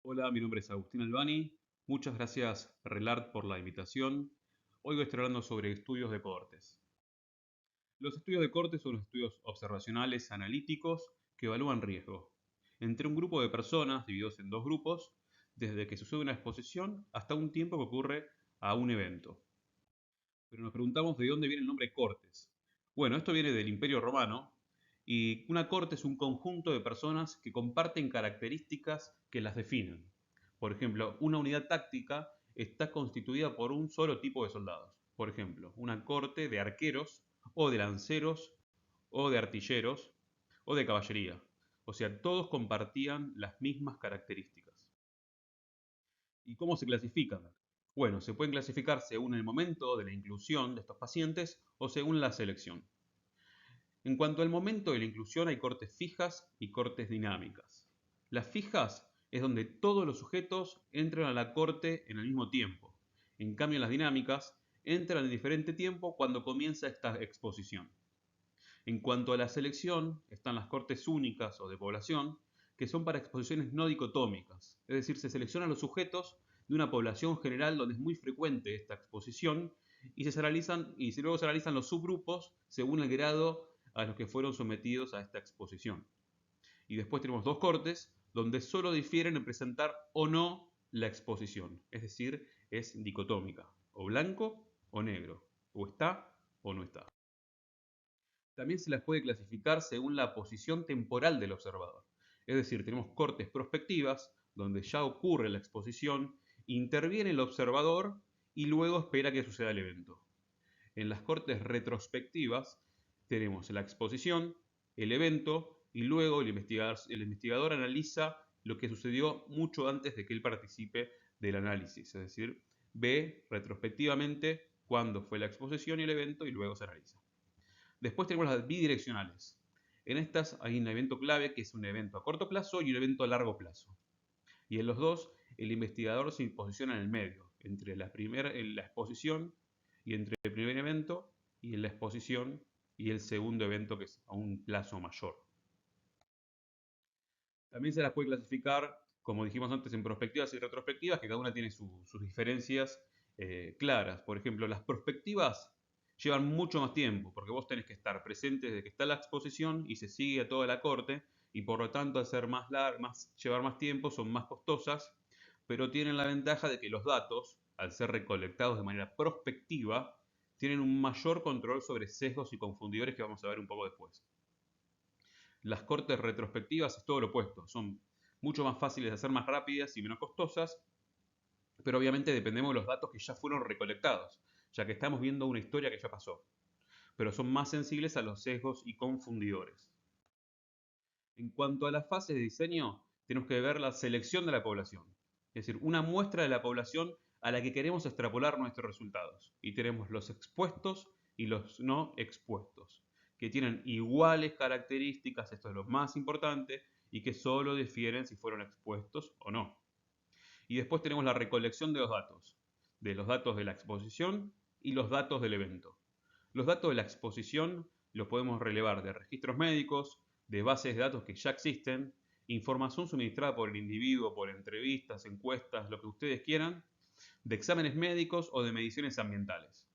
Hola, mi nombre es Agustín Albani. Muchas gracias, Relart, por la invitación. Hoy voy a estar hablando sobre estudios de cohortes. Los estudios de cohortes son estudios observacionales analíticos que evalúan riesgo entre un grupo de personas divididos en dos grupos, desde que sucede una exposición hasta un tiempo que ocurre a un evento. Pero nos preguntamos de dónde viene el nombre cohortes. Bueno, esto viene del Imperio Romano y una corte es un conjunto de personas que comparten características que las definen. Por ejemplo, una unidad táctica está constituida por un solo tipo de soldados. Por ejemplo, una corte de arqueros o de lanceros o de artilleros o de caballería. O sea, todos compartían las mismas características. ¿Y cómo se clasifican? Bueno, se pueden clasificar según el momento de la inclusión de estos pacientes o según la selección. En cuanto al momento de la inclusión, hay cortes fijas y cortes dinámicas. Las fijas es donde todos los sujetos entran a la corte en el mismo tiempo. En cambio, las dinámicas entran en diferente tiempo cuando comienza esta exposición. En cuanto a la selección, están las cortes únicas o de población, que son para exposiciones no dicotómicas, es decir, se seleccionan los sujetos de una población general donde es muy frecuente esta exposición y luego se analizan los subgrupos según el grado a los que fueron sometidos a esta exposición. Y después tenemos dos cortes donde solo difieren en presentar o no la exposición, es decir, es dicotómica, o blanco o negro, o está o no está. También se las puede clasificar según la posición temporal del observador. Es decir, tenemos cortes prospectivas, donde ya ocurre la exposición, interviene el observador y luego espera que suceda el evento. En las cortes retrospectivas tenemos la exposición, el evento y luego el investigador analiza lo que sucedió mucho antes de que él participe del análisis. Es decir, ve retrospectivamente cuándo fue la exposición y el evento y luego se analiza. Después tenemos las bidireccionales. En estas hay un evento clave que es un evento a corto plazo y un evento a largo plazo. Y en los dos, el investigador se posiciona en el medio, entre en la exposición y entre el primer evento y en la exposición y el segundo evento que es a un plazo mayor. También se las puede clasificar, como dijimos antes, en prospectivas y retrospectivas, que cada una tiene sus diferencias claras. Por ejemplo, las prospectivas llevan mucho más tiempo, porque vos tenés que estar presente desde que está la exposición y se sigue a toda la corte, y por lo tanto, al ser llevar más tiempo, son más costosas, pero tienen la ventaja de que los datos, al ser recolectados de manera prospectiva, tienen un mayor control sobre sesgos y confundidores que vamos a ver un poco después. Las cortes retrospectivas es todo lo opuesto, son mucho más fáciles de hacer, más rápidas y menos costosas, pero obviamente dependemos de los datos que ya fueron recolectados, ya que estamos viendo una historia que ya pasó, pero son más sensibles a los sesgos y confundidores. En cuanto a las fases de diseño, tenemos que ver la selección de la población, es decir, una muestra de la población a la que queremos extrapolar nuestros resultados, y tenemos los expuestos y los no expuestos, que tienen iguales características, esto es lo más importante, y que solo difieren si fueron expuestos o no. Y después tenemos la recolección de los datos de la exposición y los datos del evento. Los datos de la exposición los podemos relevar de registros médicos, de bases de datos que ya existen, información suministrada por el individuo, por entrevistas, encuestas, lo que ustedes quieran, de exámenes médicos o de mediciones ambientales.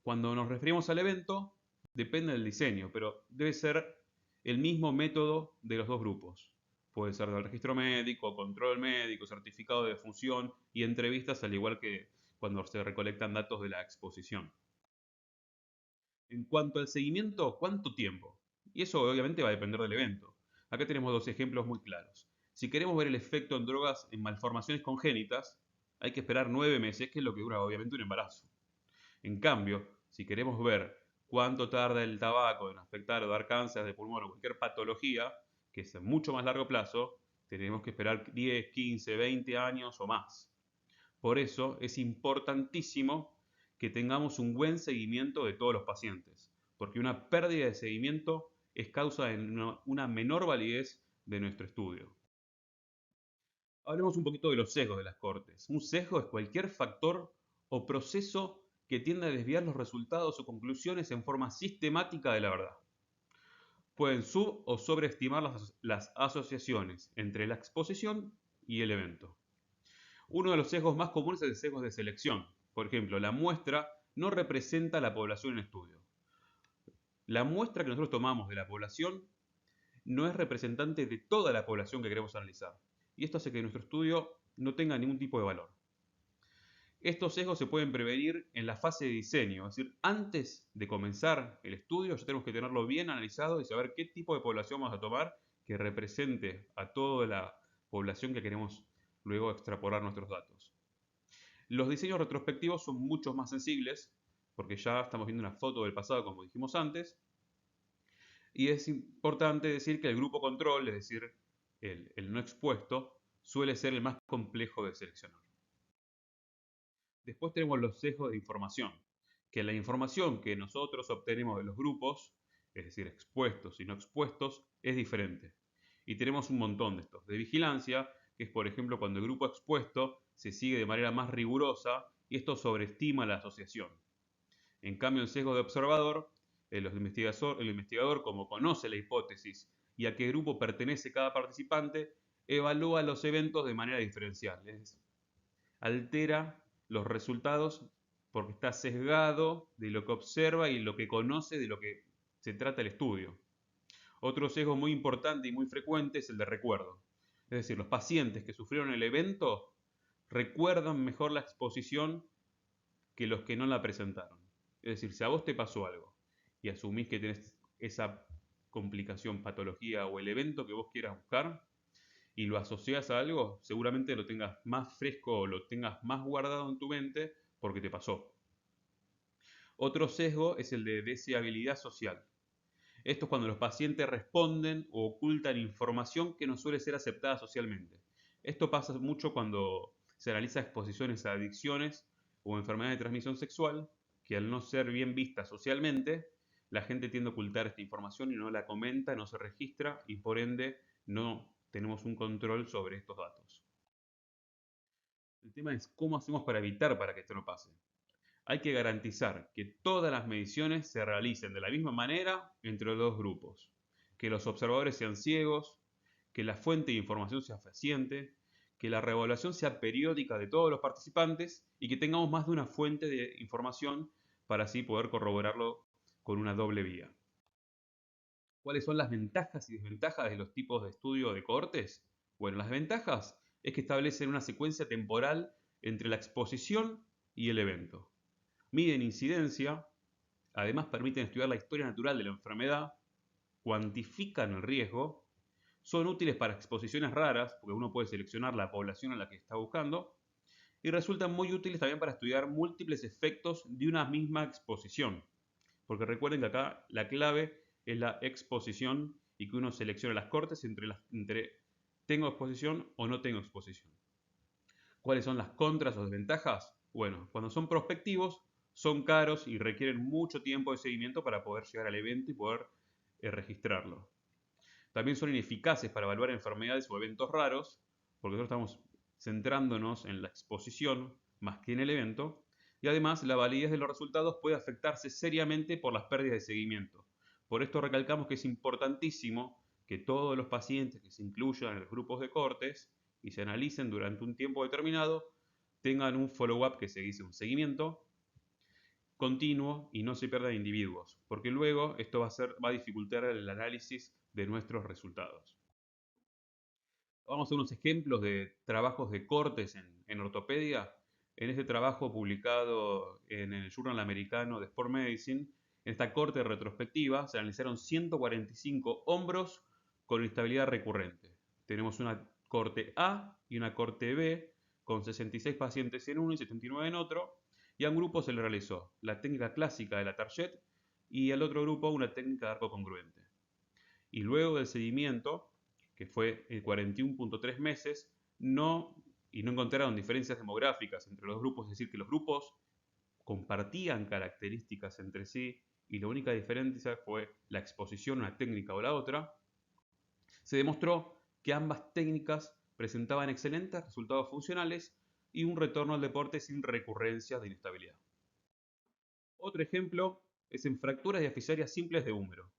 Cuando nos referimos al evento, depende del diseño, pero debe ser el mismo método de los dos grupos. Puede ser del registro médico, control médico, certificado de defunción y entrevistas, al igual que cuando se recolectan datos de la exposición. En cuanto al seguimiento, ¿cuánto tiempo? Y eso obviamente va a depender del evento. Acá tenemos dos ejemplos muy claros. Si queremos ver el efecto en drogas en malformaciones congénitas, hay que esperar 9 meses, que es lo que dura obviamente un embarazo. En cambio, si queremos ver cuánto tarda el tabaco en afectar o dar cáncer de pulmón o cualquier patología, que es a mucho más largo plazo, tenemos que esperar 10, 15, 20 años o más. Por eso es importantísimo que tengamos un buen seguimiento de todos los pacientes, porque una pérdida de seguimiento es causa de una menor validez de nuestro estudio. Hablemos un poquito de los sesgos de las cortes. Un sesgo es cualquier factor o proceso que tiende a desviar los resultados o conclusiones en forma sistemática de la verdad. Pueden sub o sobreestimar las asociaciones entre la exposición y el evento. Uno de los sesgos más comunes es el sesgo de selección. Por ejemplo, la muestra no representa a la población en estudio. La muestra que nosotros tomamos de la población no es representante de toda la población que queremos analizar. Y esto hace que nuestro estudio no tenga ningún tipo de valor. Estos sesgos se pueden prevenir en la fase de diseño, es decir, antes de comenzar el estudio ya tenemos que tenerlo bien analizado y saber qué tipo de población vamos a tomar que represente a toda la población que queremos luego extrapolar nuestros datos. Los diseños retrospectivos son mucho más sensibles porque ya estamos viendo una foto del pasado como dijimos antes, y es importante decir que el grupo control, es decir, el no expuesto, suele ser el más complejo de seleccionar. Después tenemos los sesgos de información, que la información que nosotros obtenemos de los grupos, es decir, expuestos y no expuestos, es diferente. Y tenemos un montón de estos. De vigilancia, que es por ejemplo cuando el grupo expuesto se sigue de manera más rigurosa y esto sobreestima la asociación. En cambio, el sesgo de observador, el investigador, como conoce la hipótesis y a qué grupo pertenece cada participante, evalúa los eventos de manera diferencial. Altera los resultados porque está sesgado de lo que observa y lo que conoce de lo que se trata el estudio. Otro sesgo muy importante y muy frecuente es el de recuerdo. Es decir, los pacientes que sufrieron el evento recuerdan mejor la exposición que los que no la presentaron. Es decir, si a vos te pasó algo y asumís que tenés esa complicación, patología o el evento que vos quieras buscar y lo asociás a algo, seguramente lo tengas más fresco o lo tengas más guardado en tu mente porque te pasó. Otro sesgo es el de deseabilidad social. Esto es cuando los pacientes responden o ocultan información que no suele ser aceptada socialmente. Esto pasa mucho cuando se analiza exposiciones a adicciones o enfermedades de transmisión sexual, que al no ser bien vista socialmente, la gente tiende a ocultar esta información y no la comenta, no se registra y por ende no tenemos un control sobre estos datos. El tema es cómo hacemos para evitar para que esto no pase. Hay que garantizar que todas las mediciones se realicen de la misma manera entre los dos grupos, que los observadores sean ciegos, que la fuente de información sea fehaciente, que la reevaluación sea periódica de todos los participantes y que tengamos más de una fuente de información para así poder corroborarlo con una doble vía. ¿Cuáles son las ventajas y desventajas de los tipos de estudio de cohortes? Bueno, las ventajas es que establecen una secuencia temporal entre la exposición y el evento. Miden incidencia, además permiten estudiar la historia natural de la enfermedad, cuantifican el riesgo, son útiles para exposiciones raras, porque uno puede seleccionar la población a la que está buscando, y resultan muy útiles también para estudiar múltiples efectos de una misma exposición. Porque recuerden que acá la clave es la exposición y que uno selecciona las cortes entre tengo exposición o no tengo exposición. ¿Cuáles son las contras o desventajas? Bueno, cuando son prospectivos, son caros y requieren mucho tiempo de seguimiento para poder llegar al evento y poder registrarlo. También son ineficaces para evaluar enfermedades o eventos raros, porque nosotros estamos centrándonos en la exposición más que en el evento, y además la validez de los resultados puede afectarse seriamente por las pérdidas de seguimiento. Por esto recalcamos que es importantísimo que todos los pacientes que se incluyan en los grupos de cortes y se analicen durante un tiempo determinado tengan un follow-up, que se dice un seguimiento continuo y no se pierdan individuos, porque luego esto va a dificultar el análisis de nuestros resultados. Vamos a unos ejemplos de trabajos de cortes en ortopedia. En este trabajo publicado en el Journal Americano de Sport Medicine, en esta corte retrospectiva se analizaron 145 hombros con instabilidad recurrente. Tenemos una corte A y una corte B con 66 pacientes en uno y 79 en otro, y a un grupo se le realizó la técnica clásica de la Target y al otro grupo una técnica de arco congruente. Y luego del seguimiento, que fue 41.3 meses, no encontraron diferencias demográficas entre los grupos, es decir, que los grupos compartían características entre sí y la única diferencia fue la exposición a una técnica o la otra. Se demostró que ambas técnicas presentaban excelentes resultados funcionales y un retorno al deporte sin recurrencias de inestabilidad. Otro ejemplo es en fracturas diafisarias simples de húmero.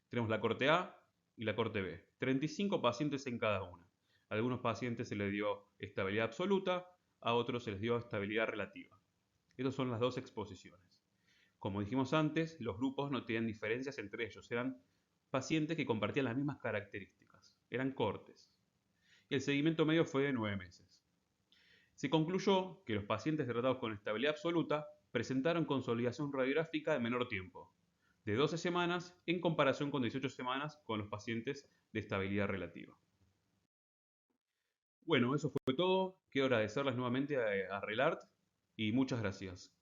Tenemos la corte A y la corte B, 35 pacientes en cada una. A algunos pacientes se les dio estabilidad absoluta, a otros se les dio estabilidad relativa. Estas son las dos exposiciones. Como dijimos antes, los grupos no tenían diferencias entre ellos, eran pacientes que compartían las mismas características, eran cortes. Y el seguimiento medio fue de 9 meses. Se concluyó que los pacientes tratados con estabilidad absoluta presentaron consolidación radiográfica de menor tiempo, de 12 semanas en comparación con 18 semanas con los pacientes de estabilidad relativa. Bueno, eso fue todo. Quiero agradecerles nuevamente a Relart y muchas gracias.